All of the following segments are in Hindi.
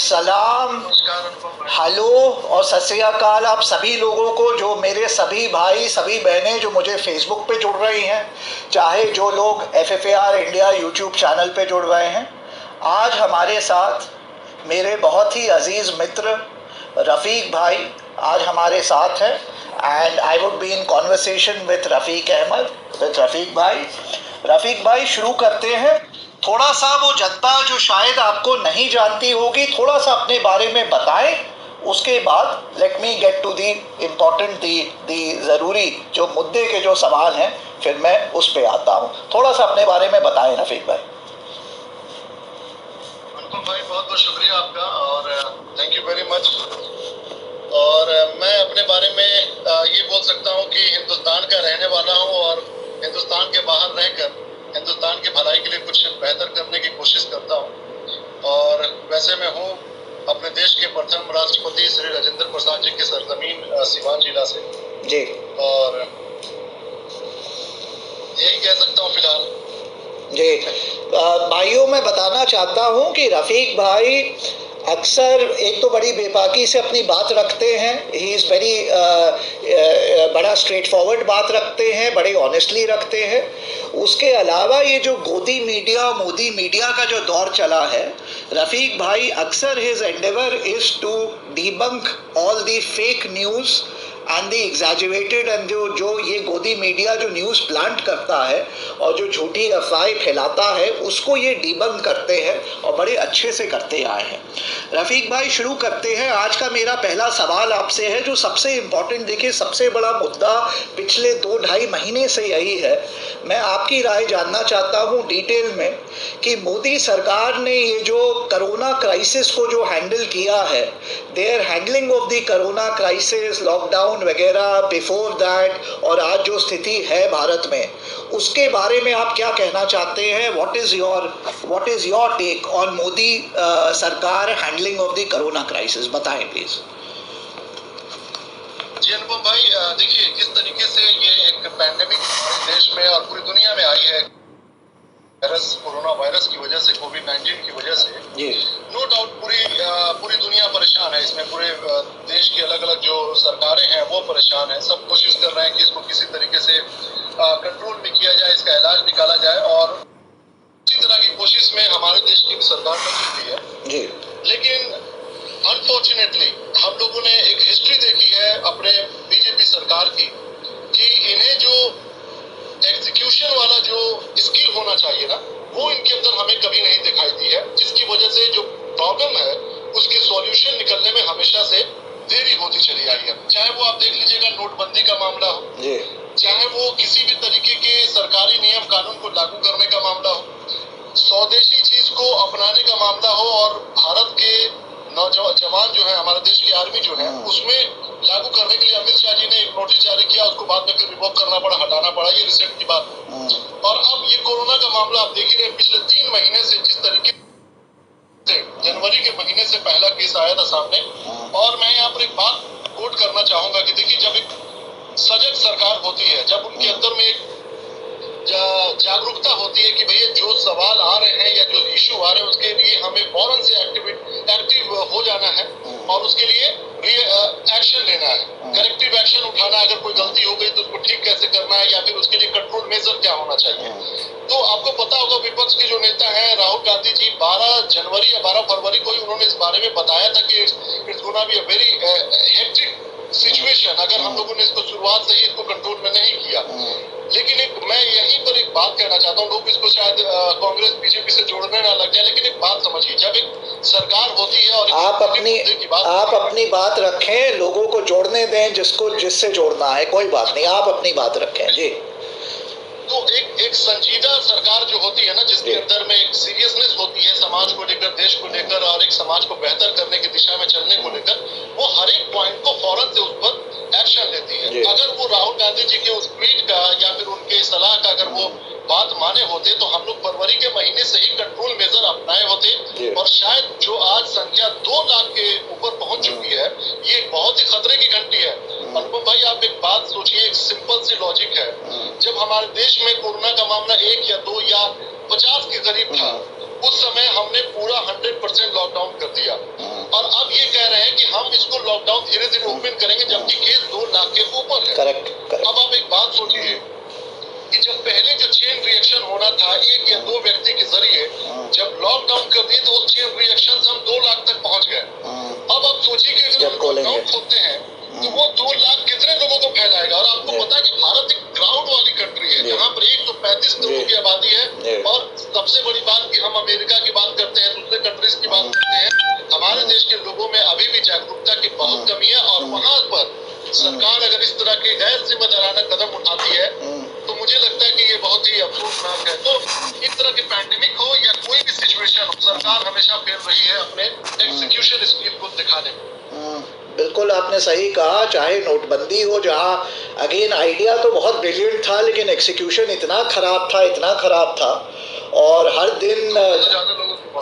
सलाम, हेलो और सत श्री अकाल आप सभी लोगों को, जो मेरे सभी भाई सभी बहनें जो मुझे फेसबुक पे जुड़ रही हैं, चाहे जो लोग FFAR इंडिया यूट्यूब चैनल पे जुड़ रहे हैं। आज हमारे साथ मेरे बहुत ही अजीज़ मित्र रफ़ीक भाई आज हमारे साथ हैं and I would be in conversation with Rafiq Ahmed with Rafiq भाई शुरू करते हैं। थोड़ा सा वो जनता जो शायद आपको नहीं जानती होगी, थोड़ा सा अपने बारे में बताएं, उसके बाद let me get to the important the ज़रूरी जो मुद्दे के जो सवाल हैं, फिर मैं उस पे आता हूँ। थोड़ा सा अपने बारे में बताएं रफ़ीक भाई। अनुपम भाई, बहुत बहुत शुक्रिया आपका और थैंक यू वेरी मच। और मैं अपने बारे में ये बोल सकता हूँ कि हिंदुस्तान का रहने वाला हूँ और हिंदुस्तान के बाहर रहकर हिंदुस्तान की भलाई के लिए कुछ बेहतर करने की कोशिश करता हूँ। और वैसे मैं हूँ अपने देश के प्रथम राष्ट्रपति श्री राजेंद्र प्रसाद जी के सरजमीन सिवान जिला से जी। और यही कह सकता हूँ फिलहाल जी। भाइयों, मैं बताना चाहता हूँ कि रफ़ीक भाई अक्सर एक तो बड़ी बेबाकी से अपनी बात रखते हैं, ही इज़ वेरी बड़ा स्ट्रेट फॉरवर्ड बात रखते हैं, बड़े ऑनेस्टली रखते हैं। उसके अलावा ये जो गोदी मीडिया मोदी मीडिया का जो दौर चला है, रफ़ीक भाई अक्सर his endeavour is to debunk all the fake news and the exaggerated and जो ये गोदी मीडिया जो न्यूज़ प्लांट करता है और जो झूठी अफवाहें फैलाता है, उसको ये डिबंक करते हैं और बड़े अच्छे से करते आए हैं। रफ़ीक भाई शुरू करते हैं। आज का मेरा पहला सवाल आपसे है, जो सबसे इम्पोर्टेंट, देखिए सबसे बड़ा मुद्दा पिछले 2-2.5 महीने से यही है। मैं आपकी राय जानना चाहता हूँ डिटेल में कि मोदी सरकार ने ये जो कोरोना क्राइसिस को जो हैंडल किया है, their handling of the corona crisis, lockdown वगैरह बिफोर दैट, और आज जो स्थिति है भारत में, उसके बारे में आप क्या कहना चाहते हैं? What is your take on Modi सरकार handling of the corona crisis? बताएं प्लीज। जी अनुपम भाई, देखिए किस तरीके से ये एक पैंडेमिक देश में और पूरी दुनिया में आई है कोरोना वायरस की वजह से, कोविड-19 की वजह से। नो डाउट पूरी दुनिया परेशान है इसमें। पूरे देश की अलग अलग जो सरकारें हैं वो परेशान हैं। सब कोशिश कर रहे हैं कि इसको किसी तरीके से कंट्रोल में किया जाए, इसका इलाज निकाला जाए, और इसी तरह की कोशिश में हमारे देश की सरकार लगी हुई है। लेकिन अनफॉर्चुनेटली हम लोगों ने एक हिस्ट्री देखी है अपने बीजेपी सरकार की कि इन्हें जो एग्जीक्यूशन वाला जो स्किल होना चाहिए ना, वो इनके अंदर हमें कभी नहीं दिखाई दी है, जिसकी वजह से जो प्रॉब्लम है उसके सॉल्यूशन निकलने में हमेशा से देरी होती चली आई है। चाहे वो आप देख लीजिएगा नोटबंदी का मामला हो, चाहे वो किसी भी तरीके के सरकारी नियम कानून को लागू करने का मामला हो, स्वदेशी चीज को अपनाने का मामला हो, और भारत के नौजवान जो है, हमारे देश की आर्मी जो है, उसमें लागू करने के लिए अमित शाह जी ने एक नोटिस जारी किया, उसको बाद में फिर रिवोक करना पड़ा, हटाना पड़ा, ये रिसेंट की बात है। और अब ये कोरोना का मामला आप देख ही रहे, पिछले 3 महीने से जिस तरीके से जनवरी के महीने से पहला केस आया था सामने। और मैं यहाँ पर एक बात कोट करना चाहूंगा कि देखिए, जब एक सजग सरकार होती है, जब उनके अंदर में एक जागरूकता होती है कि भैया जो सवाल आ रहे हैं या जो इशू आ रहे हैं उसके लिए हमें फौरन से एक्टिव हो जाना है और उसके लिए एक्शन लेना है, करेक्टिव एक्शन उठाना है। अगर कोई गलती हो गई तो उसको ठीक कैसे करना है, या फिर उसके लिए कंट्रोल मेजर क्या होना चाहिए। तो आपको पता होगा विपक्ष के जो नेता हैं राहुल गांधी जी, 12 जनवरी या 12 फरवरी को ही उन्होंने इस बारे में बताया था कि it's gonna be a very hectic situation अगर हम लोगों ने इसको शुरुआत से ही इसको कंट्रोल में नहीं किया। लेकिन मैं यहीं पर एक बात कहना चाहता हूँ, लोग इसको शायद कांग्रेस बीजेपी से जोड़ने ना लग जाए, लेकिन एक बात समझिए, जब एक सरकार होती है और आप अपनी बात रखें, लोगों को जोड़ने दें जिससे जोड़ना है, कोई बात नहीं, आप अपनी बात रखें जी। तो एक संजीदा सरकार जो होती है ना, जिसके अंदर में एक सीरियसनेस होती है समाज को लेकर, देश को लेकर, और एक समाज को बेहतर करने की दिशा में चलने को लेकर, वो हर एक पॉइंट को फौरन से उस पर एक्शन लेती है। अगर वो राहुल गांधी जी के उस ट्वीट का या फिर उनके सलाह का अगर वो बात माने होते तो हम लोग फरवरी के महीने से ही कंट्रोल मेजर अपनाए होते, और शायद जो आज संख्या 2 लाख के ऊपर पहुंच चुकी है, ये बहुत ही खतरे की घंटी है। अनुपम भाई, आप एक बात सोचिए, एक सिंपल सी लॉजिक है, जब हमारे देश में कोरोना का मामला 1 या 2 या 50 के करीब था, उस समय हमने पूरा 100% लॉकडाउन कर दिया। और अब ये कह रहे हैं कि हम इसको लॉकडाउन धीरे धीरे ओपन करेंगे, जबकि केस 2 लाख के ऊपर है। करेक्ट। अब आप एक बात सोचिए कि जब पहले जो चेन रिएक्शन होना था 1 या 2 व्यक्ति के जरिए, जब लॉकडाउन कर दिए तो वो चेन रिएक्शन हम 2 लाख तक पहुंच गए। अब आप सोचिए कि अगर हम लॉकडाउन खोलते हैं तो वो 2 लाख कितने लोगों को फैलाएगा। और आपको पता है कि भारत एक क्राउड वाली कंट्री है, जहाँ पर 135 करोड़ की आबादी है। और सबसे बड़ी बात कि हम अमेरिका की बात करते हैं, दूसरे कंट्रीज की बात करते हैं, हमारे देश के लोगों में अभी भी जागरूकता की बहुत कमी है। और वहाँ पर सरकार अगर इस तरह के गैर जिम्मेदाराना कदम उठाती है तो मुझे लगता है कि ये बहुत ही अफसोसनाक है। तो इस तरह के पैंडेमिक हो या कोई भी सिचुएशन हो, सरकार हमेशा फेल रही है अपने एग्जीक्यूशन स्किल को दिखाने में। बिल्कुल आपने सही कहा। चाहे नोटबंदी हो, जहाँ अगेन आइडिया तो बहुत ब्रिलियंट था, लेकिन एक्सिक्यूशन इतना खराब था। और हर दिन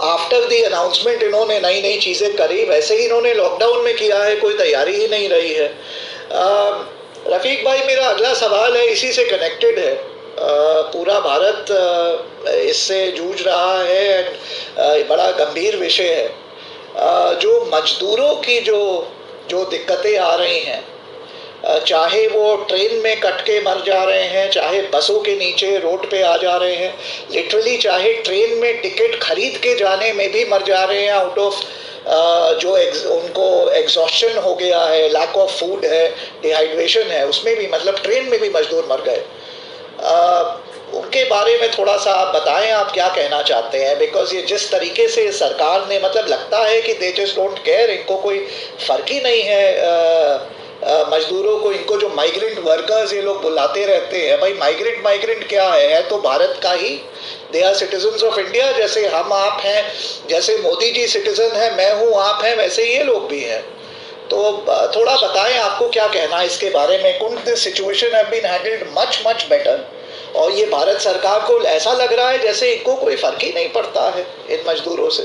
आफ्टर द अनाउंसमेंट इन्होंने नई नई चीज़ें करी, वैसे ही इन्होंने लॉकडाउन में किया है, कोई तैयारी ही नहीं रही है। रफ़ीक भाई, मेरा अगला सवाल है, इसी से कनेक्टेड है। पूरा भारत इससे जूझ रहा है, बड़ा गंभीर विषय है। जो मजदूरों की जो दिक्कतें आ रही हैं, चाहे वो ट्रेन में कट के मर जा रहे हैं, चाहे बसों के नीचे रोड पे आ जा रहे हैं, लिटरली चाहे ट्रेन में टिकट खरीद के जाने में भी मर जा रहे हैं आउट ऑफ उनको एग्जॉस्शन हो गया है, लैक ऑफ फूड है, डिहाइड्रेशन है, उसमें भी मतलब ट्रेन में भी मजदूर मर गए। उनके बारे में थोड़ा सा आप बताएं, आप क्या कहना चाहते हैं? बिकॉज ये जिस तरीके से सरकार ने, मतलब लगता है कि दे जस्ट डोंट केयर, इनको कोई फ़र्क ही नहीं है मजदूरों को। इनको जो माइग्रेंट वर्कर्स ये लोग बुलाते रहते हैं, भाई माइग्रेंट क्या है तो भारत का ही, they are citizens of India. जैसे हम आप हैं, जैसे मोदी जी सिटीजन हैं, मैं हूँ, आप हैं, वैसे ये लोग भी हैं। तो थोड़ा बताएं, आपको क्या कहना है इसके बारे में? Could this situation have been handled much better? और ये भारत सरकार को ऐसा लग रहा है जैसे इनको कोई फर्क ही नहीं पड़ता है इन मजदूरों से।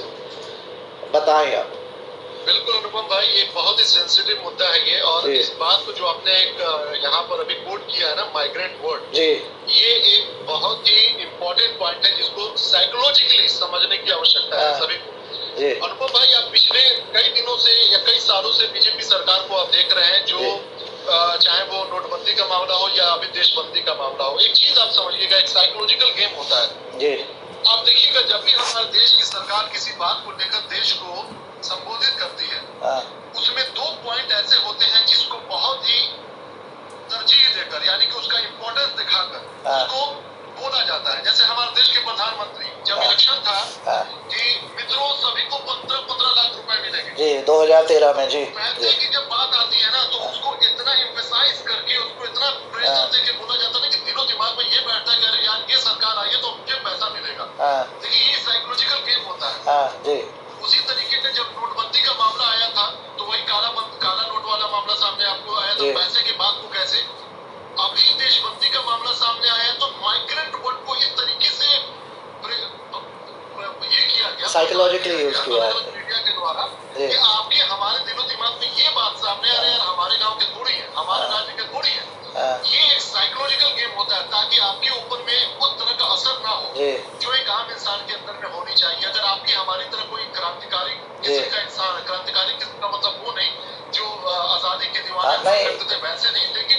बताएं आप। बिल्कुल अनुपम भाई, ये बहुत ही सेंसिटिव मुद्दा है ये। और इस बात को जो आपने एक यहाँ पर अभी कोट किया है ना, माइग्रेंट वर्ड, ये एक बहुत ही इम्पोर्टेंट पॉइंट है जिसको साइकोलॉजिकली समझने की आवश्यकता है सभी को। अनुपम भाई, आप पिछले कई दिनों से या कई सालों से बीजेपी सरकार को आप देख रहे हैं, जो चाहे वो नोटबंदी का मामला हो या अभी देशबंदी का मामला हो, एक चीज आप समझिएगा, एक साइकोलॉजिकल गेम होता है। आप देखिएगा, जब भी हमारे देश की सरकार किसी बात को लेकर देश को संबोधित करती है, उसमें 2 पॉइंट ऐसे होते हैं जिसको बहुत ही तरजीह देकर, यानी कि उसका इम्पोर्टेंस दिखाकर उसको बोला जाता है। जैसे हमारे देश के प्रधानमंत्री, जब इलेक्शन था कि मित्रों सभी को 15 लाख रुपए मिलेंगे जी 2013 में जी। पैसे की जब बात आती है ना, तो उसको इतना एम्फसाइज करके, उसको इतना प्रेशर देके बोला जाता है ना कि दिनों दिमाग में ये बैठता है कि अरे यार ये सरकार आई है तो मुझे पैसा मिलेगा। देखिए, ये साइकोलॉजिकल गेम होता है। उसी तरीके से जब नोटबंदी का मामला आया था तो वही काला नोट वाला मामला सामने आपको आया था, पैसे की बात को कैसे। अभी देशबंदी का मामला सामने आया तो माइग्रेंट वर्ड को इस तरीके से ये किया गया साइकोलॉजिकली यूज किया मीडिया के द्वारा कि आपके हमारे दिलो दिमाग में ये बात सामने आ रही है, हमारे गांव के थोड़ी है, हमारे राज्य के थोड़ी है। ये एक साइकोलॉजिकल गेम होता है ताकि आपके ऊपर में उस तरह का असर ना हो जो एक आम इंसान के अंदर में होनी चाहिए। अगर आपकी हमारी तरह कोई क्रांतिकारी किस्म का इंसान है, क्रांतिकारी किस्म का मतलब वो नहीं जो आजादी के दीवाने करते थे वैसे नहीं, लेकिन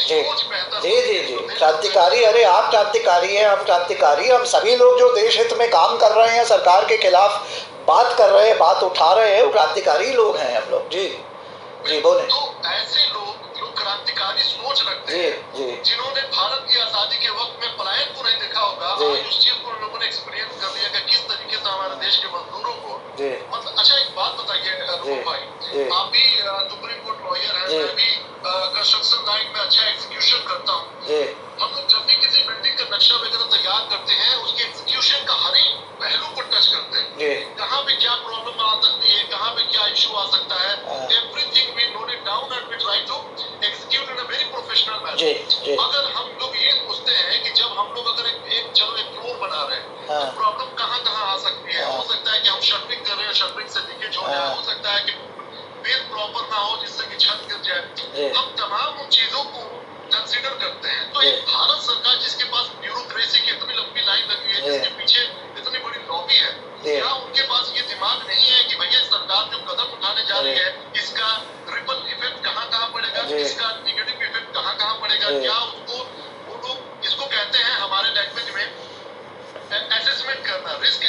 सोच बेहतर जी क्रांतिकारी। अरे आप क्रांतिकारी हैं, हम क्रांतिकारी, हम सभी लोग जो देश हित में काम कर रहे हैं, सरकार के खिलाफ बात कर रहे हैं, बात उठा रहे हैं, वो क्रांतिकारी लोग हैं हम लोग। जी बोले। तो ऐसे लोग जो क्रांतिकारी सोच रखते हैं, जिन्होंने भारत की आजादी के वक्त में पलायन को नहीं देखा होगा, आज उस चीज को लोगों ने एक्सपीरियंस कर लिया कि किस तरीके से हमारे देश के मजदूरों को मतलब। अच्छा, एक बात बताइए रूप भाई, आप भी सुप्रीम कोर्ट लॉयर हैं, मैं भी कंस्ट्रक्शन लाइन में अच्छा एग्जीक्यूशन करता हूँ। हम लोग जब भी किसी बिल्डिंग का नक्शा वगैरह तैयार करते हैं, उसके एग्जीक्यूशन का हर एक पहलू को टच करते हैं, कहाँ पे क्या प्रॉब्लम आ सकती है, कहाँ पे क्या इशू आ सकता है, everything we note it down and we try to execute in a very professional manner. अगर हम लोग ये पूछते हैं कि जब हम लोग अगर एक फ्लोर बना रहे हैं तो प्रॉब्लम कहाँ आ सकती है, हो सकता है कि हम शटरिंग कर रहे हैं, शटरिंग से लीकेज हो जाए, हो सकता है कि बेस प्रॉपर ना हो जिससे कि छत गिर जाए। हम तमाम उन चीजों को कंसीडर करते हैं। तो एक भारत सरकार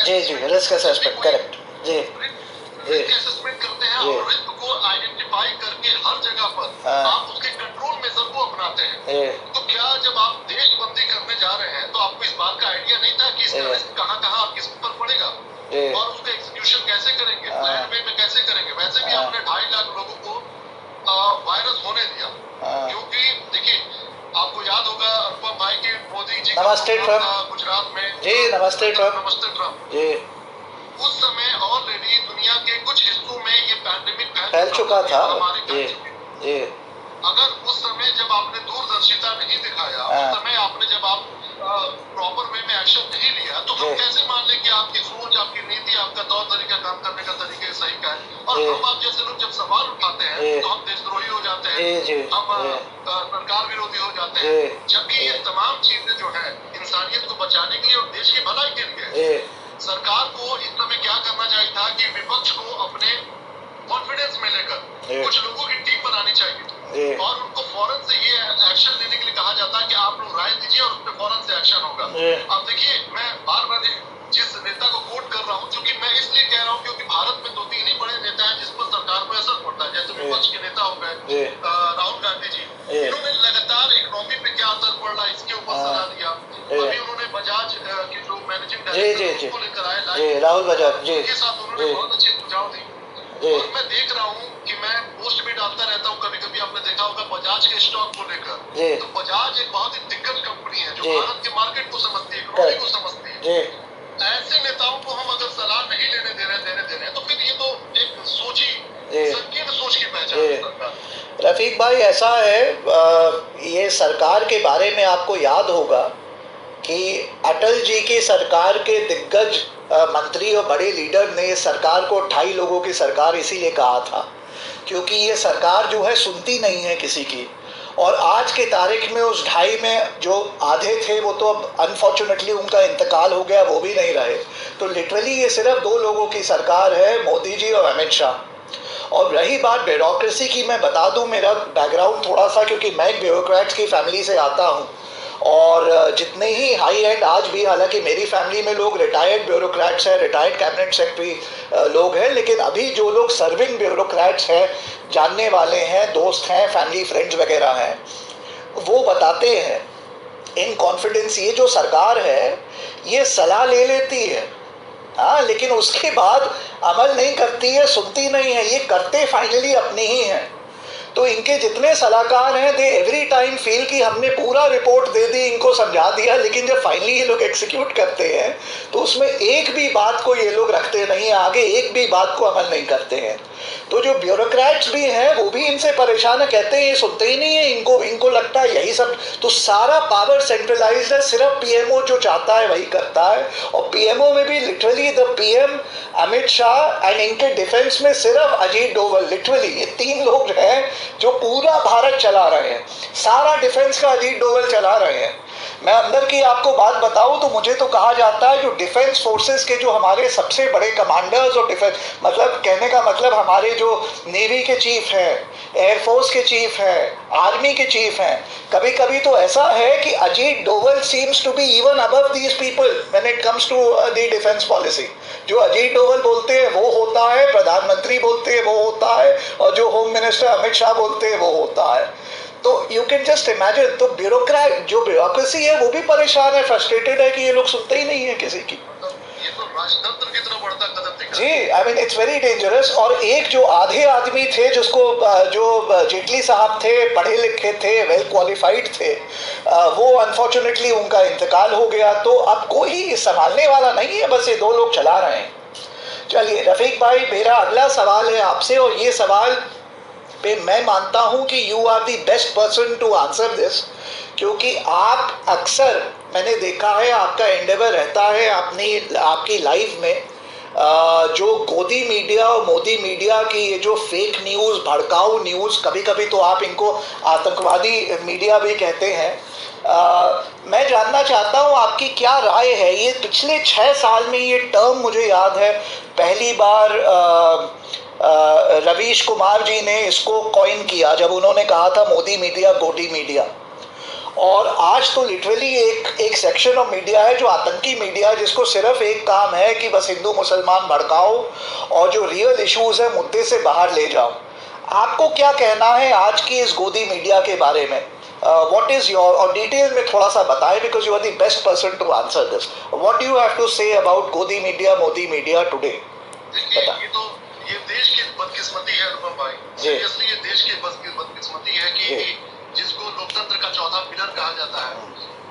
जी जी, रिस्क असेसमेंट, करेक्ट। जी रिस्क असेसमेंट करते हैं और रिस्क को आइडेंटिफाई करके हर जगह पर आप उसके कंट्रोल मेजर को अपनाते हैं। तो क्या जब आप देशबंदी करने जा रहे हैं तो आपको इस बात का आइडिया नहीं था कि इसका रिस्क कहाँ किस पर पड़ेगा और उसका एग्जीक्यूशन कैसे करेंगे, प्लान वे में कैसे करेंगे? वैसे भी आपने 2.5 लाख लोगों को वायरस होने दिया, क्योंकि देखिए आपको याद होगा अनुपम भाई के मोदी जी नमस्ते ट्रम्प गुजरात में जी, नमस्ते ट्रम्प जी, उस समय ऑलरेडी दुनिया के कुछ हिस्सों में ये पैंडेमिक फैल चुका था जी जी। अगर उस समय जब आपने दूरदर्शिता नहीं दिखाया, उस समय आपने जब आप प्रॉपर वे में एक्शन नहीं लिया, तो हम कैसे मान लें कि आपकी सोच, आपकी नीति, आपका तौर तरीका, काम करने का तरीका सही का है? और हम आप जैसे लोग जब सवाल उठाते हैं तो हम देशद्रोही हो जाते हैं, हम सरकार विरोधी हो जाते हैं, जबकि ये तमाम चीजें जो है इंसानियत को बचाने के लिए और देश की भलाई के लिए सरकार को इस समय क्या करना चाहिए था कि विपक्ष को अपने कॉन्फिडेंस में लेकर कुछ लोगों की टीम बनानी चाहिए और उनको फौरन से ये एक्शन लेने के लिए कहा जाता है कि आप लोग राय दीजिए और उस पर फौरन से एक्शन होगा। अब देखिए, मैं बार बार जिस नेता को कोट कर रहा हूँ, क्योंकि मैं इसलिए कह रहा हूँ क्योंकि भारत में 2-3 ही बड़े नेता हैं जिस पर सरकार को असर पड़ता है, जैसे विपक्ष के नेता हो गए राहुल गांधी जी, इन्होंने लगातार इकोनॉमी पे क्या असर पड़ रहा है इसके ऊपर सलाह दिया। अभी उन्होंने बजाज के जो मैनेजिंग डायरेक्टर को लेकर आए राहुल बजाज जी के साथ उन्होंने बहुत अच्छे सुझाव दिए। और मैं देख रहा हूँ कि मैं पोस्ट भी डालता रहता हूँ, कभी कभी आपने देखा होगा बजाज के स्टॉक को लेकर, तो बजाज एक बहुत ही दिग्गज कंपनी है जो भारत के मार्केट को समझती है, इकोनॉमी को समझती है। ऐसे नेताओं को हम अगर सलाह नहीं लेने दे रहे हैं तो फिर ये तो एक संकीर्ण सोच की पहचान है। रफीक भाई, ऐसा है, ये सरकार के बारे में आपको याद होगा कि अटल जी की सरकार के दिग्गज मंत्री और बड़े लीडर ने सरकार को 2.5 लोगों की सरकार इसीलिए कहा था क्योंकि ये सरकार जो है सुनती नहीं है किसी की। और आज के तारीख में उस 2.5 में जो आधे थे वो तो अब अनफॉर्चुनेटली उनका इंतकाल हो गया, वो भी नहीं रहे। तो लिटरली ये सिर्फ 2 लोगों की सरकार है, मोदी जी और अमित शाह। और रही बात ब्यूरोक्रेसी की, मैं बता दूं मेरा बैकग्राउंड थोड़ा सा, क्योंकि मैं एक ब्यूरोक्रेट्स की फैमिली से आता हूं और जितने ही हाई एंड आज भी, हालांकि मेरी फैमिली में लोग रिटायर्ड ब्यूरोक्रेट्स हैं, रिटायर्ड कैबिनेट सेक्रेटरी लोग हैं, लेकिन अभी जो लोग सर्विंग ब्यूरोक्रेट्स हैं, जानने वाले हैं, दोस्त हैं, फैमिली फ्रेंड्स वगैरह हैं, वो बताते हैं इन कॉन्फिडेंस, ये जो सरकार है ये सलाह ले लेती है, हाँ, लेकिन उसके बाद अमल नहीं करती है, सुनती नहीं है। ये करते फाइनली अपनी ही हैं। तो इनके जितने सलाहकार हैं, दे एवरी टाइम फील कि हमने पूरा रिपोर्ट दे दी, इनको समझा दिया, लेकिन जब फाइनली ये लोग एग्जीक्यूट करते हैं तो उसमें एक भी बात को ये लोग रखते नहीं हैं आगे, एक भी बात को अमल नहीं करते हैं। तो जो ब्यूरोक्रेट्स भी हैं वो भी इनसे परेशान है, कहते हैं ये सुनते ही नहीं है, इनको लगता है यही सब। तो सारा पावर सेंट्रलाइज्ड है, सिर्फ पीएमओ जो चाहता है वही करता है। और पीएमओ में भी literally the PM Amit Shah and इनके डिफेंस में सिर्फ अजीत डोवल, लिटरली ये 3 लोग हैं जो पूरा भारत चला रहे हैं, सारा डिफेंस का अजीत डोवल चला रहे हैं। मैं अंदर की आपको बात बताऊं तो मुझे तो कहा जाता है जो डिफेंस फोर्सेस के जो हमारे सबसे बड़े कमांडर्स और डिफेंस, मतलब कहने का मतलब हमारे जो नेवी के चीफ हैं, एयरफोर्स के चीफ हैं, आर्मी के चीफ हैं, कभी कभी तो ऐसा है कि Ajit Doval seems to be even above these people when it comes to the defence policy. जो अजीत डोवल बोलते हैं वो होता है, प्रधानमंत्री बोलते हैं वो होता है, और जो होम मिनिस्टर अमित शाह बोलते हैं वो होता है। तो यू कैन जस्ट इमेजिन, तो ब्यूरोक्रेट जो ब्यूरोक्रेसी है वो भी परेशान है, फ्रस्ट्रेटेड है कि ये लोग सुनते ही नहीं है किसी की। ये तो राजतंत्र की तरफ बढ़ता कदम दिख रहा है जी, I mean it's very dangerous. और एक जो आधे आदमी थे जिसको जो जेटली साहब थे, पढ़े लिखे थे, वेल क्वालिफाइड थे, वो अनफॉर्चुनेटली उनका इंतकाल हो गया। तो अब कोई संभालने वाला नहीं है, बस ये 2 लोग चला रहे हैं। चलिए रफीक भाई, मेरा अगला सवाल है आपसे, और ये सवाल पे मैं मानता हूं कि you are the best person to answer this, क्योंकि आप अक्सर, मैंने देखा है आपका एंडेवर रहता है आपकी लाइफ में जो गोदी मीडिया और मोदी मीडिया की ये जो फेक न्यूज़, भड़काऊ न्यूज़, कभी कभी तो आप इनको आतंकवादी मीडिया भी कहते हैं, मैं जानना चाहता हूँ आपकी क्या राय है। ये पिछले 6 साल में ये टर्म मुझे याद है पहली बार रवीश कुमार जी ने इसको कॉइन किया जब उन्होंने कहा था मोदी मीडिया गोदी मीडिया। और आज तो लिटरली एक सेक्शन ऑफ मीडिया है जो आतंकी मीडिया है, जिसको सिर्फ एक काम है कि बस हिंदू मुसलमान भड़काओ और जो रियल इश्यूज है मुद्दे से बाहर ले जाओ। आपको क्या कहना है आज की इस गोदी मीडिया के बारे में? व्हाट इज योर, और डिटेल में थोड़ा सा बताएं, because you are the best person to answer this. What do you have to say about Godi media, Modi media today? ये देश की बदकिस्मती है अनुपम भाई, सीरियसली ये देश की बदकिस्मती है कि जिसको लोकतंत्र का चौथा पिलर कहा जाता है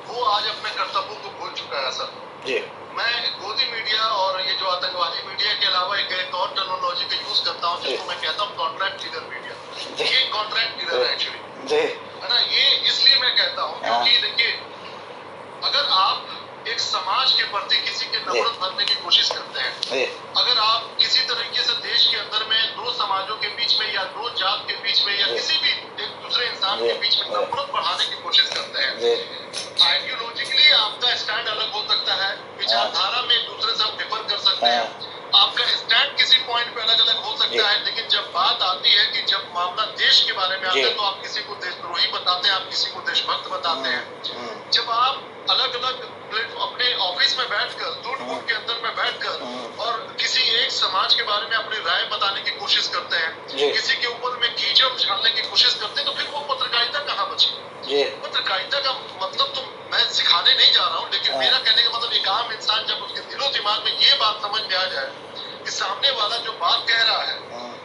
वो आज अपने कर्तव्यों को भूल चुका है सर। मैं गोदी मीडिया और ये जो आतंकवादी मीडिया के अलावा एक और टर्मिनोलॉजी का यूज करता हूँ जिसको मैं कहता हूँ कॉन्ट्रैक्ट लीडर मीडिया। ये कॉन्ट्रैक्ट लीडर है एक्चुअली, है ना। ये इसलिए मैं कहता हूँ क्योंकि देखिए, अगर आप एक समाज के प्रति किसी के नफरत भरने की कोशिश करते हैं, अगर आप किसी तरीके से देश के अंदर में दो समाजों के बीच में या दो जात के बीच में या किसी भी एक दूसरे इंसान के बीच में नफरत बढ़ाने की कोशिश करते हैं, आइडियोलॉजिकली आपका स्टैंड अलग हो सकता है, विचारधारा में एक दूसरे से आप डिफर कर सकते हैं, आपका स्टैंड किसी पॉइंट पे अलग अलग हो सकता है, लेकिन जब बात आती है कि जब मामला देश के बारे में आता है तो आप किसी को देशद्रोही बताते हैं, आप किसी को देशभक्त बताते हैं। जब आप अलग अलग अपने ऑफिस में बैठकर, दूध के अंदर में बैठकर और किसी एक समाज के बारे में अपनी राय बताने की कोशिश करते हैं, किसी के ऊपर में कीचड़ उछालने की कोशिश करते हैं, तो फिर वो पत्रकारिता कहाँ बची? पत्रकारिता का मतलब तो मैं सिखाने नहीं जा रहा हूँ, लेकिन मेरा कहने का मतलब एक आम इंसान जब उसके दिलो दिमाग में ये बात समझ में आ जाए कि सामने वाला जो बात कह रहा है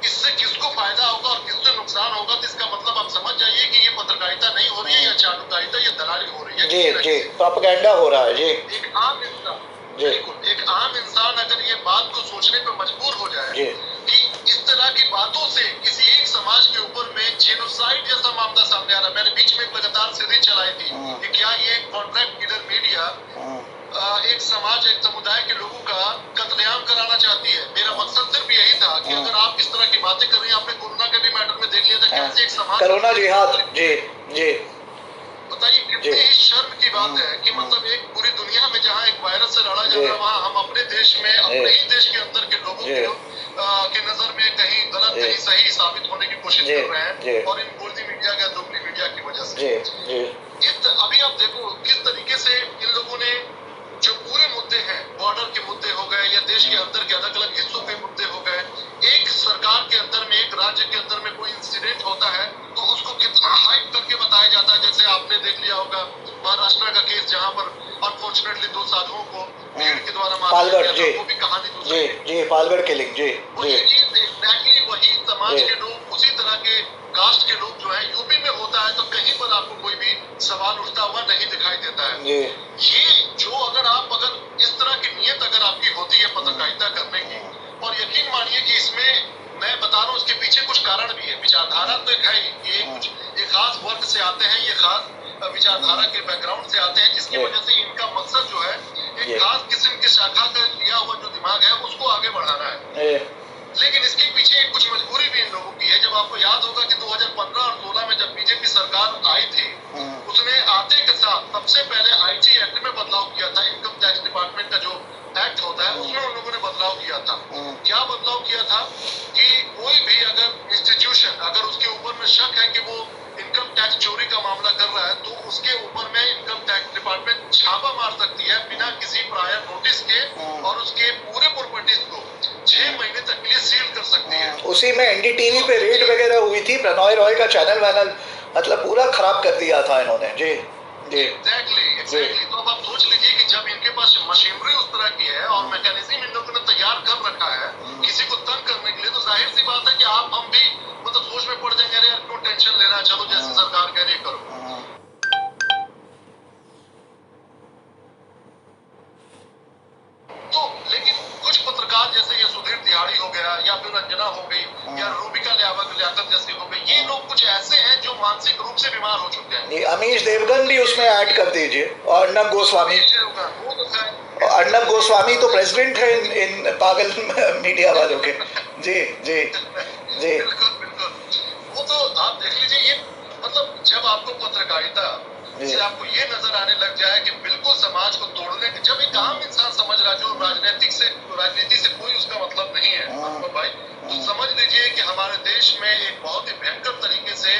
इससे किसको फायदा होगा और किससे नुकसान होगा, तो इसका मतलब आप समझ जाइए कि ये पत्रकारिता नहीं हो रही है या चालुकारिता या दलाली हो रही है। जी, प्रोपेगेंडा हो रहा है। जी, एक आम इंसान, बिल्कुल एक आम इंसान अगर ये बात को सोचने पे मजबूर हो जाए कि इस तरह की बातों से किसी एक समाज के ऊपर में जेनोसाइड जैसा मामला सामने आ रहा है। मैंने बीच में एक लगातार सीरीज चलाई थी कि क्या ये कॉन्ट्रैक्ट लीडर मीडिया एक समाज, एक समुदाय के लोगों का कत्लेआम कराना चाहती है। मेरा मकसद सिर्फ यही था कि अगर आप इस तरह की बातें कर रही हैं, आपने कोरोना के भी मैटर में देख लिया था कैसे एक समाज कोरोना जिहाद, बताइए कितनी ही शर्म की बात है कि मतलब एक पूरी दुनिया में जहाँ एक वायरस से लड़ा जा रहा है, वहाँ हम अपने देश में, अपने ही देश के अंदर के लोगों की नजर में कहीं गलत कहीं सही साबित होने की कोशिश कर रहे हैं, और इन गोदी मीडिया या दोगली मीडिया की वजह से। अभी आप देखो किस तरीके से इन लोगों ने जो पूरे मुद्दे हैं, बॉर्डर के मुद्दे हो गए या देश के अंदर के अलग अलग हिस्सों के मुद्दे हो गए, एक सरकार के अंदर में, एक राज्य के अंदर में कोई इंसिडेंट होता है तो उसको कितना हाइप करके बताया जाता है। जैसे आपने देख लिया होगा महाराष्ट्र का केस जहां पर अनफॉर्चुनेटली दो साधुओं को भीड़ के द्वारा मारा गया, वो भी कहानी दूसरी पालगढ़ किलिंग। एग्जैक्टली वही समाज के लोग, उसी तरह के कास्ट के लोग जो है यूपी में होता है तो कहीं पर आपको कोई भी सवाल उठता हुआ नहीं दिखाई देता है। ये जो अगर इस तरह की नीयत अगर आपकी होती है पत्रकारिता करने की, और यकीन मानिए कि इसमें मैं बता रहा हूँ इसके पीछे कुछ कारण भी है। विचारधारा तो एक है, ये खास वर्ग से आते हैं, ये खास विचारधारा के बैकग्राउंड से आते हैं, जिसकी वजह से इनका मकसद जो है एक खास किस्म की शाखा का लिया हुआ जो दिमाग है उसको आगे बढ़ाना है। लेकिन इसके पीछे कुछ मजबूरी भी इन लोगों की है। जब आपको याद होगा कि 2015 और 16 में जब बीजेपी सरकार आई थी, उसने आते के साथ सबसे पहले आईटी एक्ट में बदलाव किया था। इनकम टैक्स डिपार्टमेंट का जो एक्ट होता है उसमें उन लोगों ने बदलाव किया था। क्या बदलाव किया था कि कोई भी अगर इंस्टीट्यूशन, अगर उसके ऊपर में शक है कि वो इनकम टैक्स चोरी का मामला कर रहा है, तो उसके ऊपर में इनकम टैक्स डिपार्टमेंट छापा मार सकती है बिना किसी प्रायर नोटिस के, और उसके पूरे प्रॉपर्टीज को 6 महीने तक के लिए सील कर सकती है। उसी में एनडीटीवी पे रेड वगैरह हुई थी, प्रणॉय रॉय का चैनल वैनल मतलब पूरा खराब कर दिया था इन्होंने। जी एग्जैक्टली। तो अब आप सोच लीजिए कि जब इनके पास मशीनरी उस तरह की है और मैकेनिज्म इन लोगों ने तैयार कर रखा है किसी को तंग करने के लिए, तो जाहिर सी बात है कि हम भी मतलब सोच में पड़ जाएंगे, अरे यार क्यों टेंशन लेना, चलो जैसे सरकार कह रही करो। तो लेकिन कुछ पत्रकार जैसे ये सुधीर तिहाड़ी हो गया या फिर रंजना हो गई या रूबिका लियाकत जैसे हो गई, ये लोग कुछ ऐसे हैं जो मानसिक रूप से बीमार हो चुके हैं। अमीश देवगन भी उसमें ऐड कर दीजिए, और अर्नब गोस्वामी। अर्नब गोस्वामी तो प्रेसिडेंट है इन पागल मीडिया वालों के। जी बिल्कुल। वो तो आप देख लीजिए, ये मतलब जब आपको पत्रकारिता से आपको ये नजर आने लग जाए कि बिल्कुल समाज को तोड़ने, जब एक आम इंसान समझ रहा है जो राजनीति से कोई उसका मतलब नहीं है भाई, तो समझ लीजिए कि हमारे देश में एक बहुत ही भयंकर तरीके से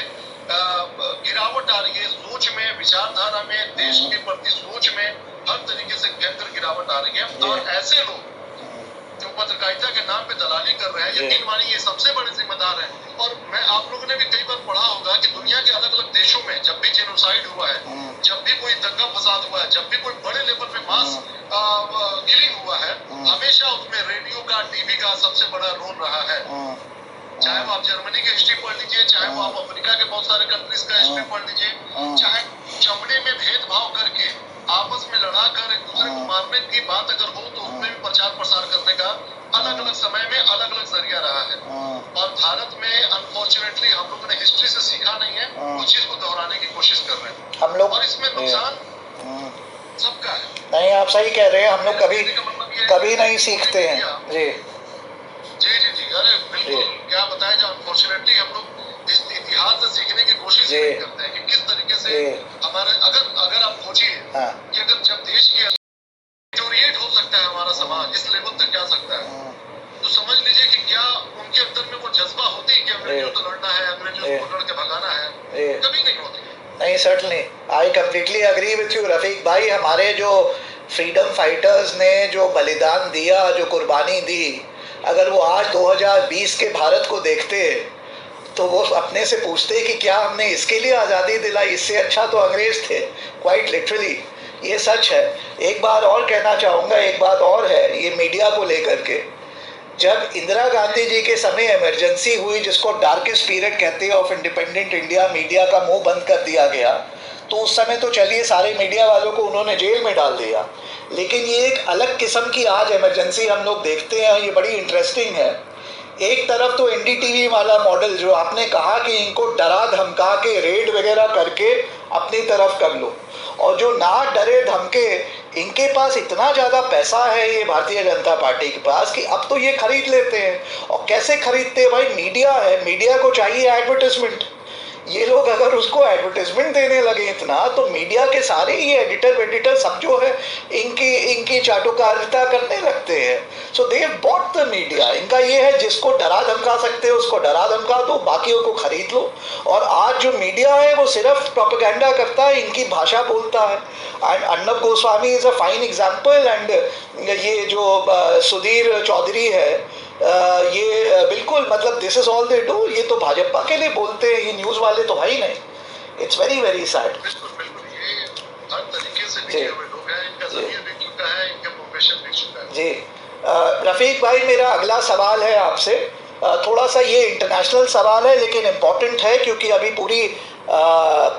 गिरावट आ रही है सोच में, विचारधारा में, देश के प्रति सोच में, हर तरीके से भयंकर गिरावट आ रही है। और ऐसे लोग जो पत्रकारिता के नाम पे दलाली कर रहे हैं, यकीन मानिए ये सबसे बड़े जिम्मेदार हैं। और मैं आप लोगों ने भी कई बार पढ़ा होगा कि दुनिया के अलग अलग देशों में जब भी जेनोसाइड हुआ है, जब भी कोई दंगा फसाद हुआ है, जब भी कोई बड़े लेवल पे मास किलिंग हुआ है, हमेशा उसमें रेडियो का, टीवी का सबसे बड़ा रोल रहा है। चाहे वो आप जर्मनी की हिस्ट्री पढ़ लीजिए, चाहे वो आप अफ्रीका के बहुत सारे कंट्रीज का हिस्ट्री पढ़ लीजिए, चाहे चमड़े में भेदभाव करके आपस में लड़ा कर एक दूसरे को मारने की बात अगर हो तो उसमें भी प्रचार प्रसार करने का अलग अलग समय में अलग अलग जरिया रहा है। और भारत में अनफॉर्चुनेटली हम लोगों ने हिस्ट्री से सीखा नहीं है, उस चीज को दोहराने की कोशिश कर रहे हैं हम लोग, और इसमें नुकसान सबका है। नहीं, आप सही कह रहे हैं, हम लोग कभी नहीं सीखते हैं। जी जी जी जी, अरे बिल्कुल, क्या बताया जाए, अनफॉर्चुनेटली हम लोग इस इतिहास से सीखने की कोशिश नहीं करते हैं कि किस तरीके से हमारे, अगर आप सोचिए कि अगर जब देश की डिटोरिएट हो सकता है हमारा समाज, इस लेवल तक जा सकता है, तो समझ लीजिए कि क्या उनके अंदर में वो जज्बा होती कि अंग्रेजों से लड़ना है, अंग्रेजों को लड़ के भगाना है, कभी नहीं होती। नहीं, certainly I completely agree with you Rafiq भाई। हमारे जो फ्रीडम फाइटर्स ने जो बलिदान दिया, जो कुर्बानी दी, अगर वो आज 2020 के भारत को देखते तो वो अपने से पूछते कि क्या हमने इसके लिए आज़ादी दिलाई, इससे अच्छा तो अंग्रेज थे। क्वाइट लिटरली ये सच है। एक बात और कहना चाहूँगा, एक बात और है ये मीडिया को लेकर के। जब इंदिरा गांधी जी के समय इमरजेंसी हुई, जिसको डार्केस्ट पीरियड कहते हैं ऑफ इंडिपेंडेंट इंडिया, मीडिया का मुंह बंद कर दिया गया, तो उस समय तो चलिए सारे मीडिया वालों को उन्होंने जेल में डाल दिया। लेकिन ये एक अलग किस्म की आज इमरजेंसी हम लोग देखते हैं, ये बड़ी इंटरेस्टिंग है। एक तरफ तो एनडीटीवी वाला मॉडल जो आपने कहा कि इनको डरा धमका के रेड वगैरह करके अपनी तरफ कर लो, और जो ना डरे धमके, इनके पास इतना ज़्यादा पैसा है ये भारतीय जनता पार्टी के पास कि अब तो ये खरीद लेते हैं। और कैसे खरीदते हैं भाई? मीडिया है, मीडिया को चाहिए एडवर्टाइजमेंट। ये लोग अगर उसको एडवर्टाइजमेंट देने लगे इतना, तो मीडिया के सारे ये एडिटर सब जो है इनकी चाटुकारिता करने लगते हैं। सो दे बॉट द मीडिया। इनका ये है जिसको डरा धमका सकते हो उसको डरा धमका दो, बाकियों को खरीद लो। और आज जो मीडिया है वो सिर्फ प्रोपेगेंडा करता है, इनकी भाषा बोलता है। And Arnab Goswami is a fine example. And ये जो सुधीर चौधरी है, ये बिल्कुल मतलब this is all they do. ये तो भाजपा के लिए बोलते हैं, ये न्यूज़ वाले तो भाई नहीं। It's very very sad. बिल्कुल बिल्कुल, ये हर तरीके से बिके हुए लोग हैं, इनका ज़मीर बिक चुका है, इनका प्रोफेशन बिक चुका है। जी रफीक भाई, मेरा अगला सवाल है आपसे। थोड़ा सा ये इंटरनेशनल सवाल है लेकिन इम्पोर्टेंट है, क्योंकि अभी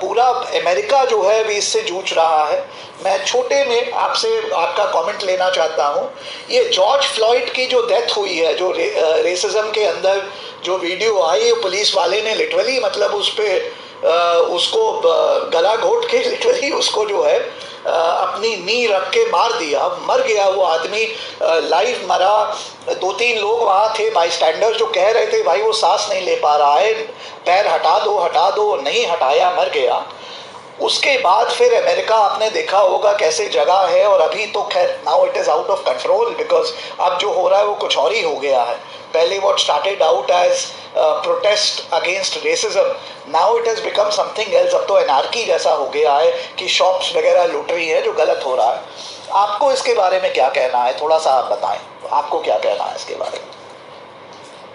पूरा अमेरिका जो है भी इससे जूझ रहा है। मैं छोटे में आपसे आपका कमेंट लेना चाहता हूँ। ये जॉर्ज फ्लॉयड की जो डेथ हुई है, जो रेसिज्म के अंदर जो वीडियो आई, पुलिस वाले ने लिटरली मतलब उस पर उसको गला घोट के लिटरली उसको जो है अपनी नी रख के मार दिया, मर गया वो आदमी, लाइव मरा। 2-3 लोग वहाँ थे बाई स्टैंडर्ड जो कह रहे थे भाई वो सांस नहीं ले पा रहा है, पैर हटा दो, नहीं हटाया, मर गया। उसके बाद फिर अमेरिका आपने देखा होगा कैसे जगह है, और अभी तो खैर now it is out of control, because अब जो हो रहा है वो कुछ और ही हो गया है। पहले what started out as protest against racism, now it has become something else. अब तो एनार्की जैसा हो गया है कि शॉप्स वगैरह लूट रही है, जो गलत हो रहा है। आपको इसके बारे में क्या कहना है? थोड़ा सा आप बताएं, आपको क्या कहना है इसके बारे में?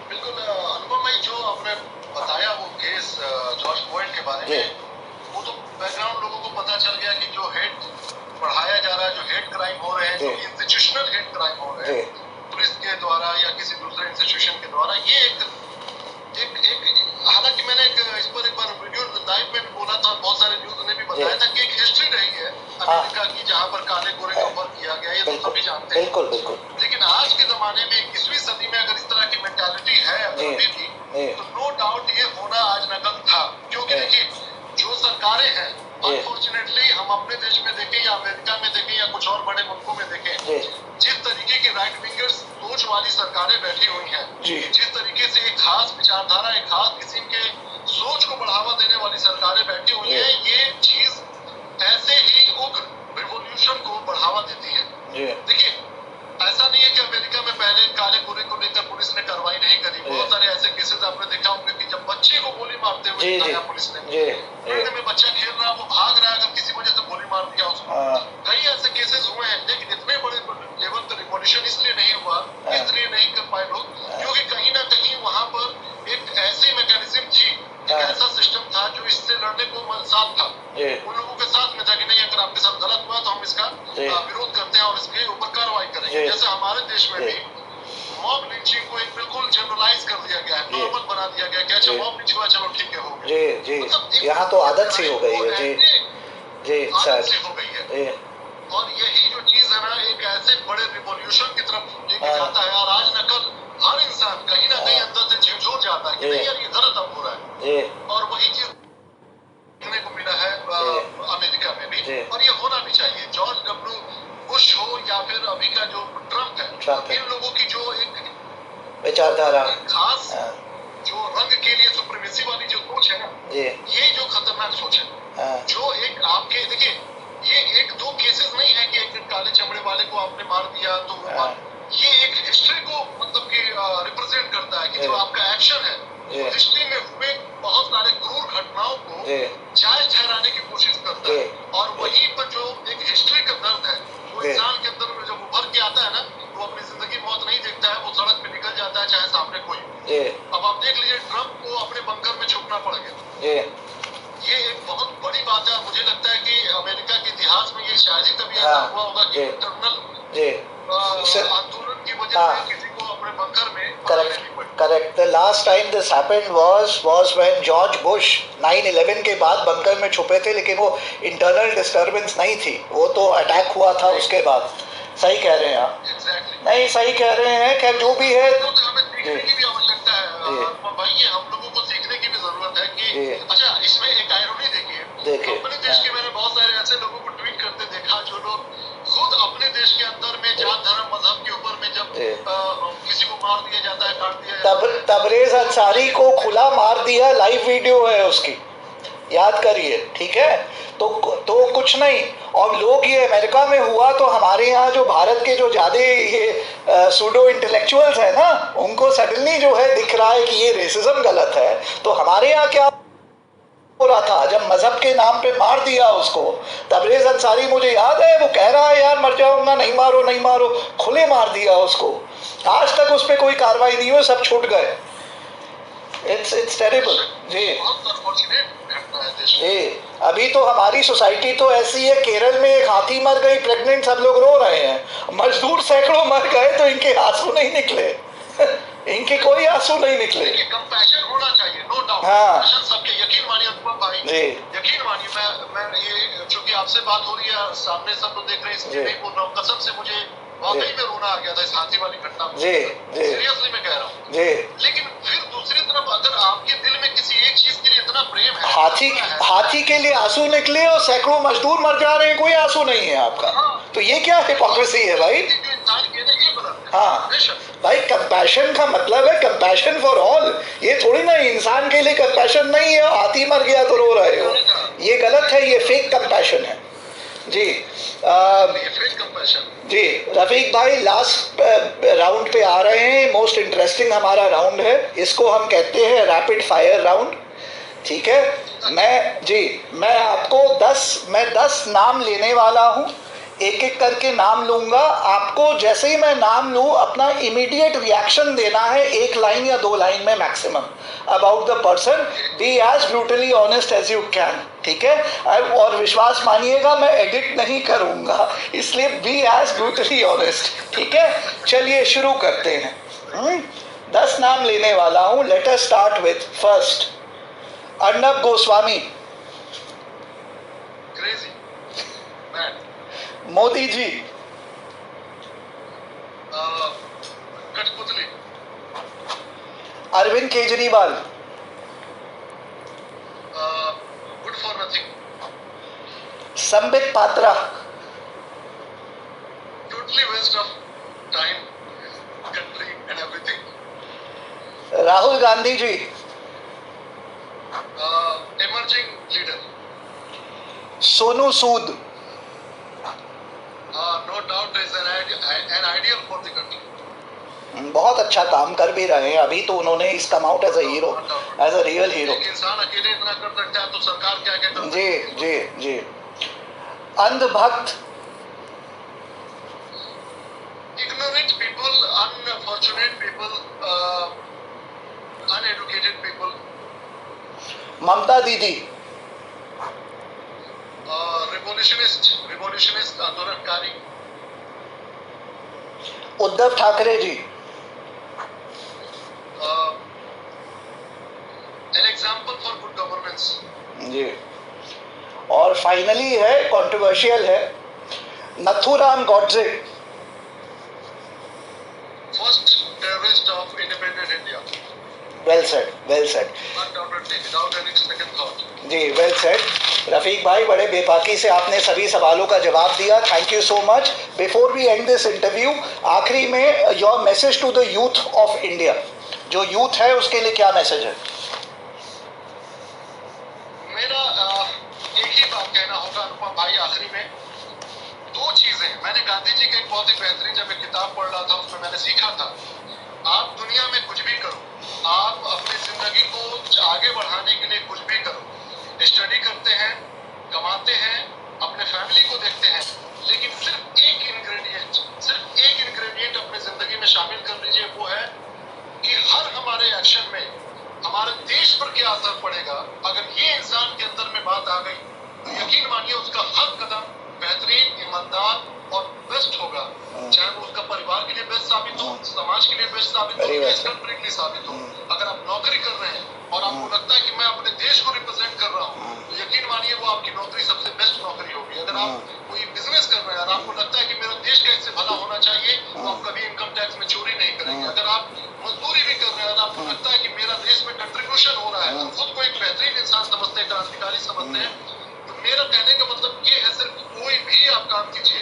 बिल्कुल अनुभव भाई, जो आपने बताया वो केस जॉर्ज फ्लॉयड के बारे में, वो तो बैकग्राउंड लोगों को पता चल गया कि जो हेट बढ़ाया जा रहा है, जो हेट क्राइम हो रहे हैं, जो इंस्टीट्यूशनल हेट क्राइम हो रहे हैं पुलिस के द्वारा या किसी दूसरे इंस्टीट्यूशन के द्वारा, ये एक हालांकि मैंने इस पर एक बार वीडियो लाइव में भी बोला था, बहुत सारे न्यूज़ ने भी बताया था कि एक हिस्ट्री रही है अमेरिका की जहाँ पर काले गोरे का फर्क किया गया, ये तो सभी जानते हैं। बिल्कुल बिल्कुल। लेकिन आज के जमाने में 21वीं सदी में अगर इस तरह की मेंटालिटी है अभी भी, तो नो डाउट ये होना आज नकल था। क्योंकि देखिए जो सरकारें हैं, अनफॉर्चुनेटली हम अपने देश में देखें या अमेरिका में देखें या कुछ और बड़े मुल्कों में देखें, जिस तरीके की राइट विंगर्स सोच वाली सरकारें बैठी हुई हैं, जिस तरीके से एक खास विचारधारा, एक खास किस्म के सोच को बढ़ावा देने वाली सरकारें बैठी हुई हैं, ये चीज ऐसे ही उग्र रिवॉल्यूशन को बढ़ावा देती है। देखिए ऐसा नहीं है कि अमेरिका में पहले काले गोरे को लेकर पुलिस ने कार्रवाई नहीं करी। बहुत सारे ऐसे केसेस आपने देखा होंगे कि जब बच्चे को गोली मारते हुए दिखाया पुलिस ने, पेड़ में बच्चा खेल रहा है, वो भाग रहा है, अगर किसी वजह से गोली मार दिया उसको। कई ऐसे केसेस हुए हैं, लेकिन इतने बड़े लेवल पर रिवॉल्यूशन इसलिए नहीं हुआ, इसलिए नहीं कर पाए लोग, क्योंकि कहीं ना कहीं वहां पर एक ऐसी मैकेनिज्म थी, एक ऐसा सिस्टम था जो इससे लड़ने को साथ था, उन लोगों के साथ में था कि नहीं अगर आपके साथ गलत हुआ तो हम इसका विरोध करते हैं और इसके ऊपर कार्रवाई करेंगे। जैसे हमारे देश में भी मॉब लिंचिंग को एक बिल्कुल जनरलाइज कर दिया गया है, नॉर्मल बना दिया गया कि अच्छा मॉब लिंच हुआ चलो ठीक है हो गया। जी जी, यहाँ तो आदत सी हो गई है। जी जी, आदत सी हो गई है। और यही जो चीज है ना, एक ऐसे बड़े रिवॉल्यूशन की तरफ लेके जाता है, और आज न कल हर इंसान कहीं ना कहीं अंदर से झिझोर जाता है कि नहीं यार ये गलत अब हो रहा है। और वही चीज देखने को मिला है अमेरिका में भी, और ये होना भी चाहिए। जॉर्ज डब्ल्यू बुश हो या फिर अभी का जो ट्रम्प है, इन लोगों की जो एक विचारधारा, खास जो रंग के लिए सुप्रीमेसी वाली जो सोच है ना, ये जो खतरनाक सोच है, जो एक आपके देखिए ये एक दो केसेस नहीं है कि एक काले चमड़े वाले को आपने मार दिया तो ये एक हिस्ट्री को मतलब कि रिप्रेजेंट करता है कि जो आपका एक्शन है वो हिस्ट्री में हुए बहुत सारे क्रूर घटनाओं को जायज ठहराने की कोशिश करता है। और वहीं पर जो एक हिस्ट्री का दर्द है वो इंसान के अंदर जब उभर के आता है ना, वो अपनी जिंदगी मौत नहीं देखता है, वो सड़क पे निकल जाता है चाहे सामने कोई। अब आप देख लीजिए ट्रम्प को अपने बंकर में छुपना पड़ गया, ये एक बहुत बड़ी बात है। मुझे लगता है कि अमेरिका के इतिहास में ये शायद ही कभी ऐसा हुआ होगा कि इंटरनल आंदोलन की वजह से किसी को अपने बंकर में correct. The last time this happened was when George Bush 9/11 के बाद बंकर में छुपे थे, लेकिन वो इंटरनल डिस्टर्बेंस नहीं थी, वो तो अटैक हुआ था उसके बाद। सही कह रहे हैं आप। नहीं सही कह रहे हैं। खैर जो भी है, तो हमें सीखने की भी आवश्यकता है भाई, ये हम लोगों को सीखने की भी जरूरत है कि अच्छा इसमें एक आयरनी देखिए अपने देश के मैंने बहुत सारे ऐसे लोगों को ट्वीट करते देखा जो लोग खुद अपने देश के अंदर में जात धर्म मजहब के ऊपर में जब किसी को मार दिया जाता है, काट दिया जाता है, तबरेज अंसारी को खुला मार दिया, लाइव वीडियो है उसकी, याद करिए, ठीक है। तो कुछ नहीं। और लोग ये अमेरिका में हुआ तो हमारे यहाँ जो भारत के जो ज़्यादा ये सूडो इंटेलेक्चुअल्स हैं ना, उनको सडनली जो है दिख रहा है कि ये रेसिज्म गलत है। तो हमारे यहाँ क्या हो रहा था जब मजहब के नाम पे मार दिया उसको, तबरेज अंसारी मुझे याद है वो कह रहा है यार मर जाऊंगा, नहीं मारो नहीं मारो, खुले मार दिया उसको। आज तक उस पर कोई कार्रवाई नहीं हुई, सब छूट गए। इट्स टेरिबल जी। अभी तो हमारी सोसाइटी तो ऐसी है, केरल में एक हाथी मर गई प्रेग्नेंट, सब लोग रो रहे हैं। मजदूर सैकड़ों मर गए तो इनके आंसू नहीं निकले इनके कोई आंसू नहीं निकले। कंपैशन होना चाहिए, नो डाउट। हाँ सबके यकीन मानिए अनुपम भाई, यकीन मानिए, मैं ये चूंकि आपसे बात हो रही है, सामने सब लोग देख रहे हैं, इसलिए नहीं बोल रहा हूँ। कसम से मुझे वाकई में रोना आ गया था इस हाथी वाली घटना में। सीरियसली मैं कह रहा हूँ। लेकिन फिर दूसरी तरफ अगर आपके दिल में किसी एक चीज के लिए इतना प्रेम है, हाथी के लिए आंसू निकले और सैकड़ों मजदूर मर जा रहे हैं, कोई आंसू नहीं है आपका। तो ये क्या हिपोक्रेसी है भाई। हाँ भाई, कंपैशन का मतलब है कंपैशन फॉर ऑल। ये थोड़ी ना इंसान के लिए कंपैशन नहीं है, हाथी मर गया तो रो रहे हो, ये गलत है, ये फेक कंपैशन है जी। जी रफीक भाई, लास्ट राउंड पे आ रहे हैं। मोस्ट इंटरेस्टिंग हमारा राउंड है, इसको हम कहते हैं रैपिड फायर राउंड, ठीक है। मैं आपको 10 नाम लेने वाला हूँ, एक एक करके नाम लूंगा। आपको जैसे ही मैं नाम लूँ अपना इमीडिएट रिएक्शन देना है, 1 लाइन या 2 लाइन में maximum, about the person. Be as brutally honest as you can, ठीक है। और विश्वास मानिएगा मैं एडिट नहीं करूँगा, इसलिए बी एज ब्रूटली ऑनेस्ट, ठीक है। चलिए शुरू करते हैं। 10 नाम लेने वाला हूँ। Let us start with first Arnab Goswami. Modi ji. कठपुतली। Arvind Kejriwal. Good for nothing. Sambit Patra. Totally waste of time, country and everything. Rahul Gandhi ji. Emerging leader. Sonu Sood. no doubt is an ideal for the country. बहुत अच्छा काम कर भी रहे हैं अभी, तो उन्होंने इस come out as a hero, as a real hero. इंसान अकेले इतना कर सकता है तो सरकार क्या क्या कर सकती है? जी जी जी। अंधभक्त, ignorant people, unfortunate people, uneducated people, ममता दीदी, revolutionist आंदोलनकारी, Uddhav Thackeray ji, an example for good governance. जी। और फाइनली है, कंट्रोवर्शियल है, Nathuram Godse, First terrorist of independent India. Well said, well said Undoubtedly, without any second thought. जी, वेल सेड। रफीक भाई, बड़े बेबाकी से आपने सभी सवालों का जवाब दिया, thank you so much. Before we end this interview, आखिरी में your message to the youth of India, जो यूथ है उसके लिए क्या मैसेज है? मेरा एक ही बात कहना होगा अनुपम भाई आखिरी में, दो चीजें। मैंने गांधी जी के एक बहुत ही बेहतरीन, जब एक किताब पढ़ रहा था उसमें मैंने सीखा था, आप दुनिया में कुछ भी करो, आप अपनी जिंदगी को आगे बढ़ाने के लिए कुछ भी करो, स्टडी करते हैं, कमाते हैं, अपने फैमिली को देखते हैं, लेकिन सिर्फ एक इंग्रेडिएंट अपनी जिंदगी में शामिल कर लीजिए, वो है कि हर हमारे एक्शन में हमारे देश पर क्या असर पड़ेगा। अगर ये इंसान के अंदर में बात आ गई तो यकीन मानिए उसका हर कदम बेहतरीन, ईमानदार और बेस्ट होगा, चाहे वो उसका परिवार के लिए बेस्ट साबित हो, समाज के लिए बेस्ट साबित हो, कंट्री के लिए साबित हो। अगर आप नौकरी कर रहे हैं और आपको लगता है कि मैं अपने देश को रिप्रेजेंट कर रहा हूँ, तो यकीन मानिए वो आपकी नौकरी सबसे बेस्ट नौकरी होगी। अगर आप कोई बिजनेस कर रहे हैं और आपको लगता है कि मेरा देश का इससे भला होना चाहिए, तो आप कभी इनकम टैक्स में चोरी नहीं करेंगे। अगर आप मजदूरी भी कर रहे हैं और आपको लगता है कि मेरा देश में कंट्रीब्यूशन हो रहा है, तो खुद को एक बेहतरीन इंसान समझते हैं, क्रांतिकारी समझते हैं, तो मेरा कहने का मतलब ये है, सिर्फ कोई भी आप काम कीजिए,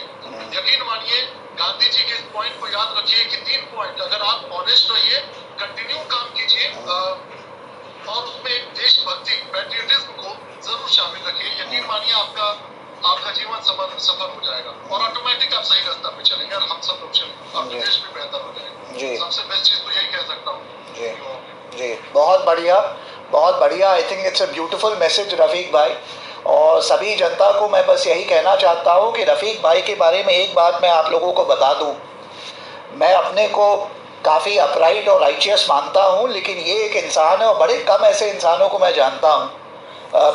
यकीन मानिए गांधी जी के इस पॉइंट को याद रखिए कि 3 पॉइंट, अगर आप ऑनेस्ट रहिए, कंटिन्यू काम कीजिए और उसमें एक देशभक्ति, पैट्रियटिज्म को जरूर शामिल रखिए, यकीन मानिए आपका जीवन सफल हो जाएगा और ऑटोमेटिक आप सही रास्ता पे चलेंगे और हम सब लोग चलेंगे, आपका देश भी बेहतर हो जाएगा। सबसे बेस्ट चीज तो यही कह सकता हूँ। जी, बहुत बढ़िया, बहुत बढ़िया। I think it's a beautiful message Rafiq भाई, और सभी जनता को मैं बस यही कहना चाहता हूँ कि रफीक भाई के बारे में एक बात मैं आप लोगों को बता दूँ, मैं अपने को काफ़ी अपराइट और राइचियस मानता हूँ, लेकिन ये एक इंसान है और बड़े कम ऐसे इंसानों को मैं जानता हूँ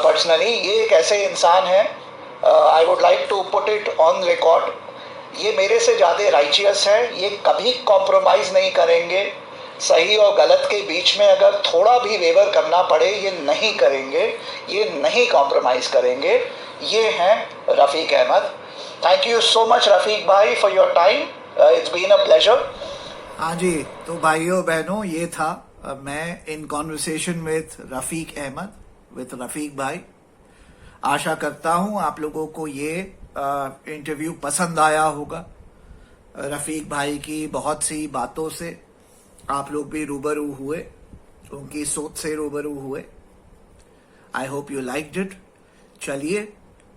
पर्सनली। ये एक ऐसे इंसान है, I would like to put it on record, ये मेरे से ज़्यादा राइचियस है, ये कभी कॉम्प्रोमाइज़ नहीं करेंगे, सही और गलत के बीच में अगर थोड़ा भी वेवर करना पड़े ये नहीं करेंगे, ये नहीं कॉम्प्रोमाइज़ करेंगे। ये हैं Rafiq Ahmed. Thank you so much Rafiq भाई for your time, it's been a pleasure. हाँ जी, तो भाइयों बहनों, ये था मैं in conversation with Rafiq Ahmed, with Rafiq भाई। आशा करता हूँ आप लोगों को ये इंटरव्यू पसंद आया होगा। रफ़ीक भाई की बहुत सी बातों से आप लोग भी रूबरू हुए, उनकी सोच से रूबरू हुए। I hope you liked it. चलिए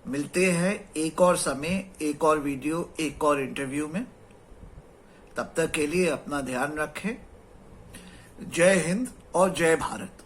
मिलते हैं एक और समय, एक और वीडियो, एक और इंटरव्यू में। तब तक के लिए अपना ध्यान रखें। जय हिंद और जय भारत।